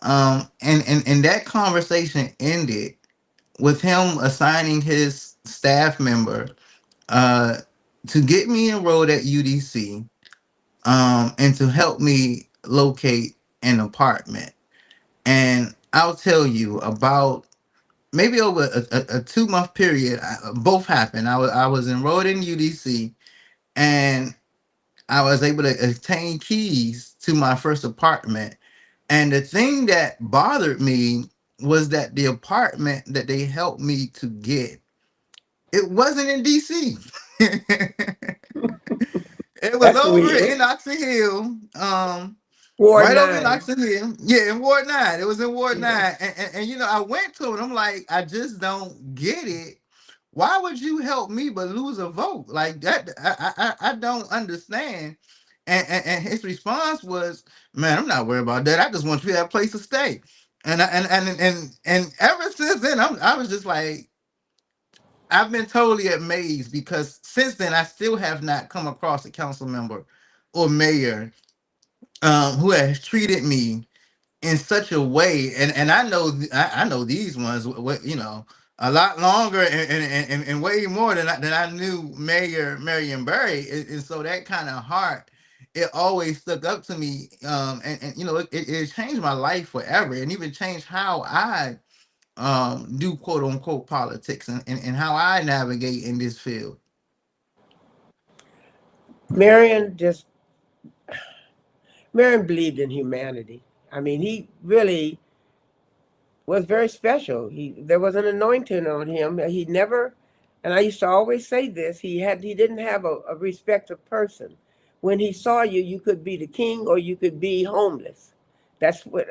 Speaker 3: And that conversation ended with him assigning his staff member uh, to get me enrolled at UDC, and to help me locate an apartment. And I'll tell you about maybe over a 2 month period, both happened. I was enrolled in UDC, and I was able to obtain keys to my first apartment. And the thing that bothered me was that the apartment that they helped me to get, it wasn't in DC. It was
Speaker 4: That's
Speaker 3: over
Speaker 4: weird.
Speaker 3: in Oxon Hill.
Speaker 4: Ward
Speaker 3: Right over in
Speaker 4: 9.
Speaker 3: Oxon Hill. Yeah, in Ward 9. It was in Ward
Speaker 4: Yeah.
Speaker 3: 9. And you know, I went to it. I'm like, I just don't get it. Why would you help me but lose a vote? Like that, I don't understand. And his response was, man, I'm not worried about that. I just want you to have a place to stay. And ever since then, I was just like, I've been totally amazed because since then I still have not come across a council member or mayor who has treated me in such a way, and I know I know these ones, you know, a lot longer and way more than I knew Mayor Marion Barry, and so that kind of heart, it always stuck up to me, and you know, it changed my life forever, and even changed how I do quote unquote politics, and how I navigate in this field.
Speaker 4: Marion just Marion believed in humanity. I mean, he really was very special. There was an anointing on him. He never, and I used to always say this. He didn't have a respect of person. When he saw you, you could be the king or you could be homeless. That's what,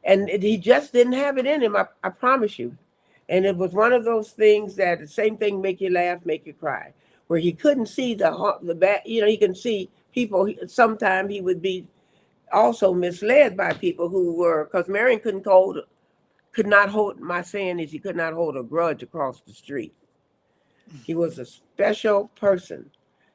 Speaker 4: and he just didn't have it in him. I promise you. And it was one of those things that the same thing make you laugh, make you cry. Where he couldn't see the bad. You know, he can see people. Sometimes he would be also misled by people who were, because Marion could not hold, my saying is he could not hold a grudge across the street. He was a special person.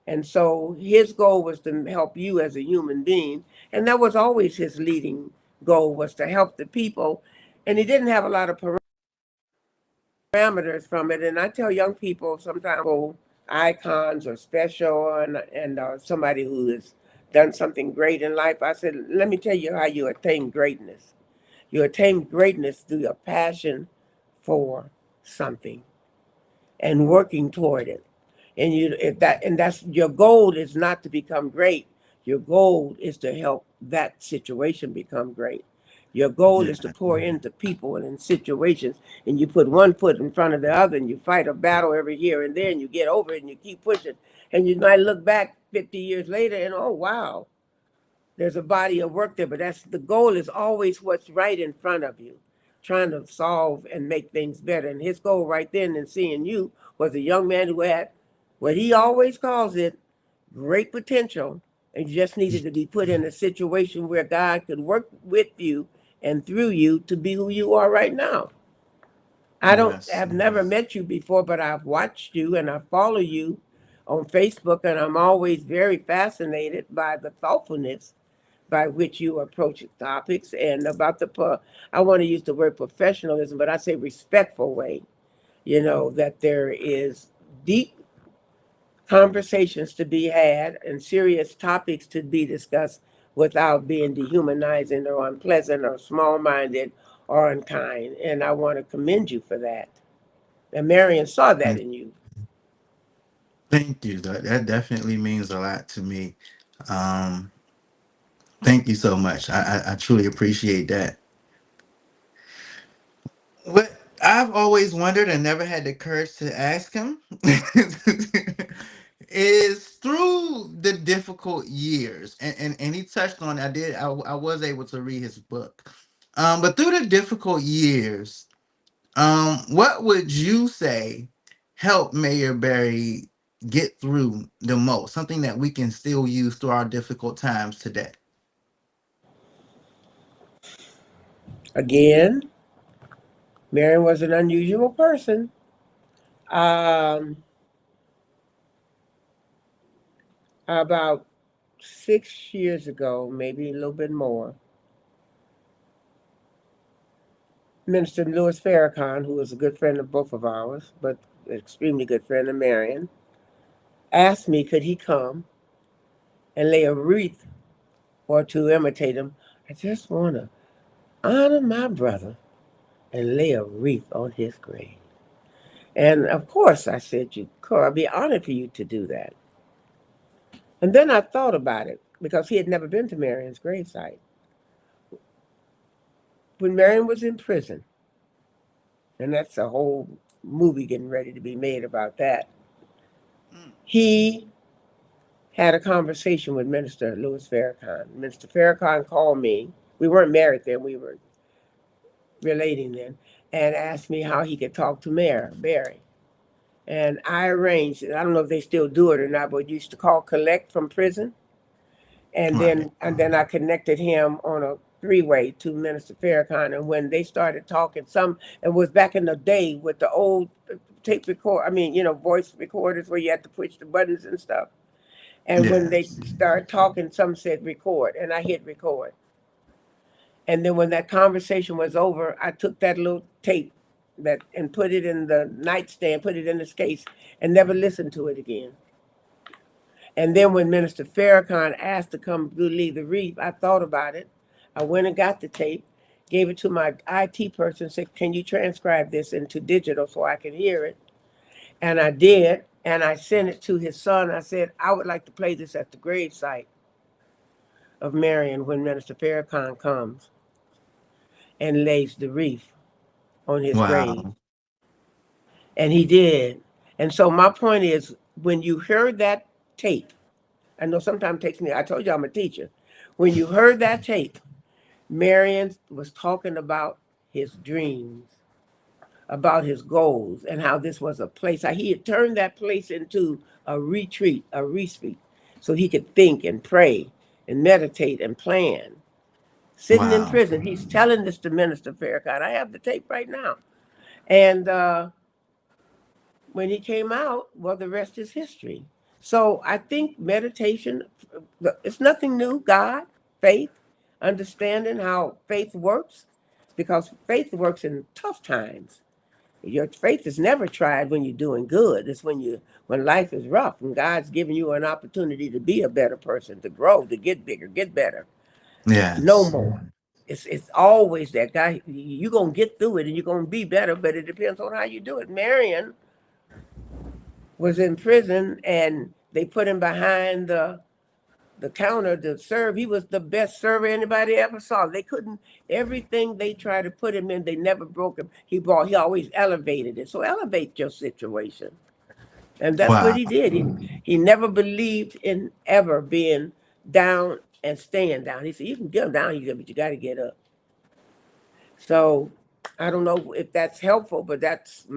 Speaker 4: And so his goal was to help you as a human being. And that was always his leading goal, was to help the people. And he didn't have a lot of parameters from it. And I tell young people sometimes, oh, icons or special, and somebody who has done something great in life. I said, let me tell you how you attain greatness. You attain greatness through your passion for something and working toward it. And you if that and that's your goal is not to become great. Your goal is to help that situation become great. Your goal
Speaker 3: Yeah.
Speaker 4: is to pour into people and in situations, and you put one foot in front of the other, and you fight a battle every here and there, and you get over it, and you keep pushing. And you might look back 50 years later, and oh wow, there's a body of work there, but that's the goal is always what's right in front of you, trying to solve and make things better. And his goal right then in seeing you was a young man who had what he always calls it great potential, and you just needed to be put in a situation where God could work with you and through you to be who you are right now. I don't
Speaker 3: Yes.
Speaker 4: have never met you before, but I've watched you and I follow you on Facebook, and I'm always very fascinated by the thoughtfulness by which you approach topics and about I want to use the word professionalism, but I say respectful way, you know, that there is deep conversations to be had and serious topics to be discussed without being dehumanizing or unpleasant or small-minded or unkind. And I want to commend you for that. And Marion saw that in you.
Speaker 3: Thank you. That definitely means a lot to me. Um, thank you so much. I truly appreciate that. What I've always wondered and never had the courage to ask him is through the difficult years, and he touched on. I was able to read his book, but through the difficult years, what would you say helped Mayor Barry get through the most? Something that we can still use through our difficult times today.
Speaker 4: Again, Marion was an unusual person. Um, about 6 years ago, maybe a little bit more, Minister Louis Farrakhan, who was a good friend of both of ours, but an extremely good friend of Marion, asked me could he come and lay a wreath or to imitate him. I just want to honor my brother and lay a wreath on his grave. And of course, I said, Cora, I'd be honored for you to do that. And then I thought about it because he had never been to Marion's gravesite. When Marion was in prison, and that's a whole movie getting ready to be made about that, he had a conversation with Minister Louis Farrakhan. Minister Farrakhan called me. We weren't married then, we were relating then, and asked me how he could talk to Mayor Barry. And I arranged, I don't know if they still do it or not, but used to call collect from prison.
Speaker 3: Right.
Speaker 4: And then I connected him on a three-way to Minister Farrakhan. And when they started talking, it was back in the day with the old tape record, voice recorders where you had to push the buttons and stuff. And when they
Speaker 3: Yes.
Speaker 4: started talking, some said record, and I hit record. And then when that conversation was over, I took that little tape that and put it in the nightstand, put it in this case, and never listened to it again. And then when Minister Farrakhan asked to come do leave the wreath, I thought about it. I went and got the tape, gave it to my IT person, said, "Can you transcribe this into digital so I can hear it?" And I did, and I sent it to his son. I said, "I would like to play this at the gravesite of Marion when Minister Farrakhan comes and lays the wreath on his grave."
Speaker 3: Wow.
Speaker 4: And he did. And so my point is, when you heard that tape, I know sometimes it takes me, I told you I'm a teacher. When you heard that tape, Marion was talking about his dreams, about his goals, and how this was a place, how he had turned that place into a retreat, a respite, so he could think and pray and meditate and plan. Sitting in
Speaker 3: Wow.
Speaker 4: prison, he's telling this to Minister Farrakhan. I have the tape right now. And when he came out, well, the rest is history. So I think meditation, it's nothing new. God, faith, understanding how faith works, because faith works in tough times. Your faith is never tried when you're doing good. It's when life is rough and God's giving you an opportunity to be a better person, to grow, to get bigger, get better. No
Speaker 3: Yes.
Speaker 4: more. It's always that guy. You're gonna get through it and you're gonna be better, but it depends on how you do it. Marion was in prison and they put him behind the counter to serve. He was the best server anybody ever saw. They couldn't everything they tried to put him in, they never broke him. He always elevated it. So elevate your situation. And that's what
Speaker 3: Wow.
Speaker 4: he did. He never believed in ever being down and staying down. He said, "You can get down, but you got to get up." So I don't know if that's helpful, but that's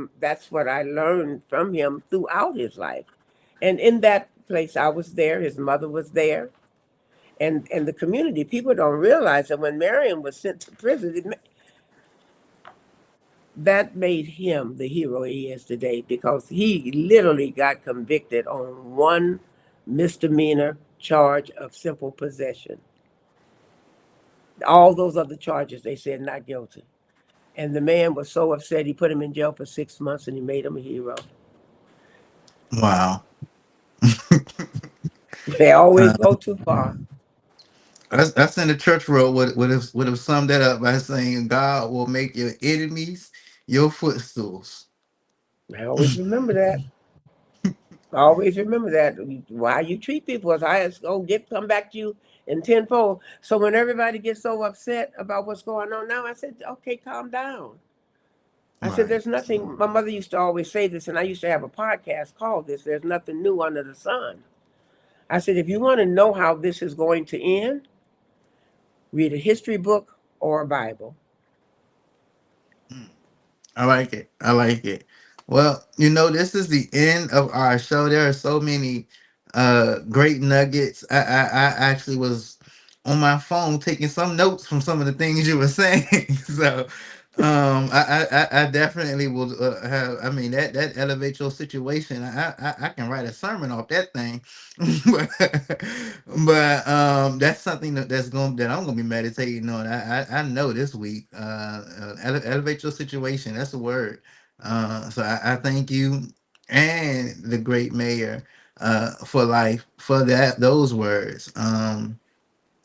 Speaker 4: what I learned from him throughout his life. And in that place, I was there. His mother was there, and the community. People don't realize that when Marion was sent to prison, that made him the hero he is today because he literally got convicted on one misdemeanor charge of simple possession. All those other charges, they said not guilty. And the man was so upset, he put him in jail for 6 months and he made him a hero.
Speaker 3: Wow.
Speaker 4: They always
Speaker 3: Uh,
Speaker 4: go too far.
Speaker 3: that's in the church world would have summed that up by saying God will make your enemies your footstools.
Speaker 4: I always remember that. Always remember that. Why you treat people is I gonna come back to you in tenfold. So when everybody gets so upset about what's going on now, I said, okay, calm down. I said,
Speaker 3: Right.
Speaker 4: there's nothing. My mother used to always say this, and I used to have a podcast called this. There's nothing new under the sun. I said, if you want to know how this is going to end, read a history book or a Bible.
Speaker 3: I like it. I like it. Well, this is the end of our show. There are so many great nuggets. I actually was on my phone taking some notes from some of the things you were saying. So I definitely will have. I mean, that elevates your situation. I can write a sermon off that thing. But that's something that I'm gonna be meditating on. I know this week. Elevate your situation. That's a word. So I thank you and the great mayor for life for those words. And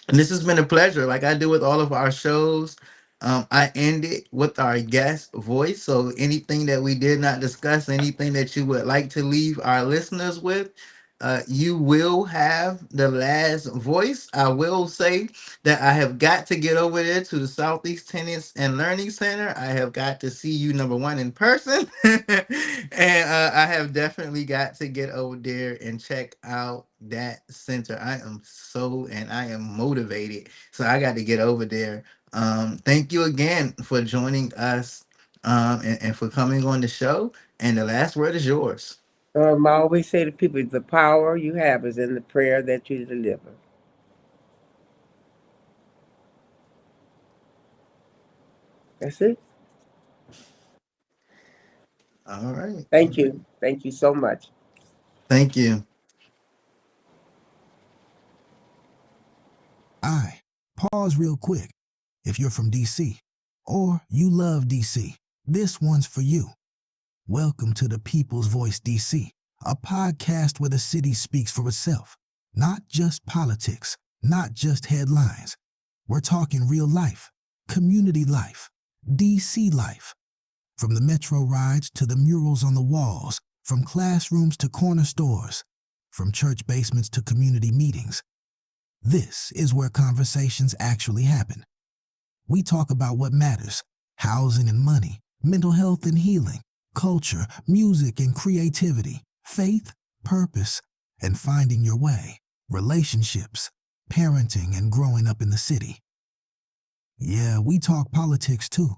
Speaker 3: this has been a pleasure, like I do with all of our shows. I end it with our guest voice. So anything that we did not discuss, anything that you would like to leave our listeners with, you will have the last voice. I will say that I have got to get over there to the Southeast Tennis and Learning Center. I have got to see you, number one, in person. And I have definitely got to get over there and check out that center. I am motivated. So I got to get over there. Thank you again for joining us and for coming on the show. And the last word is yours.
Speaker 4: I always say to people, the power you have is in the prayer that you deliver. That's it.
Speaker 3: All right. All
Speaker 4: Thank
Speaker 3: right.
Speaker 4: you. Thank you so much.
Speaker 3: Thank you.
Speaker 1: I pause real quick. If you're from DC or you love DC, this one's for you. Welcome to the People's Voice DC, a podcast where the city speaks for itself. Not just politics, not just headlines. We're talking real life, community life, DC life. From the metro rides to the murals on the walls, from classrooms to corner stores, from church basements to community meetings. This is where conversations actually happen. We talk about what matters: housing and money, mental health and healing, culture, music and creativity, faith, purpose, and finding your way, relationships, parenting, and growing up in the city. Yeah, we talk politics too,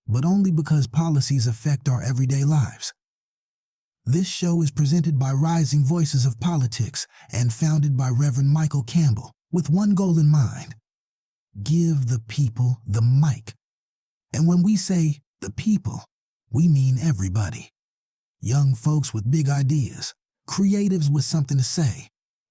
Speaker 1: but only because policies affect our everyday lives. This show is presented by Rising Voices of Politics and founded by Reverend Michael Campbell with one goal in mind: give the people the mic. And when we say the people, we mean everybody. Young folks with big ideas, creatives with something to say,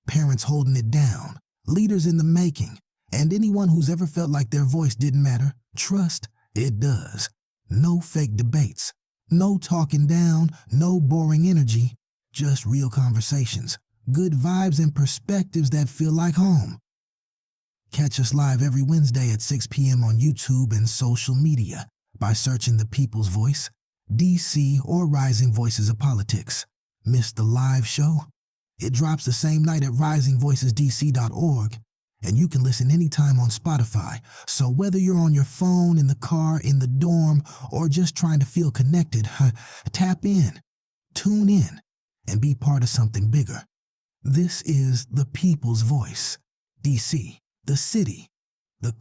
Speaker 1: parents holding it down, leaders in the making, and anyone who's ever felt like their voice didn't matter. Trust, it does. No fake debates, no talking down, no boring energy, just real conversations, good vibes and perspectives that feel like home. Catch us live every Wednesday at 6 p.m. on YouTube and social media by searching The People's Voice, DC, or Rising Voices of Politics. Miss the live show? It drops the same night at risingvoicesdc.org, and you can listen anytime on Spotify. So whether you're on your phone, in the car, in the dorm, or just trying to feel connected, tap in, tune in, and be part of something bigger. This is The People's Voice, DC, the city, the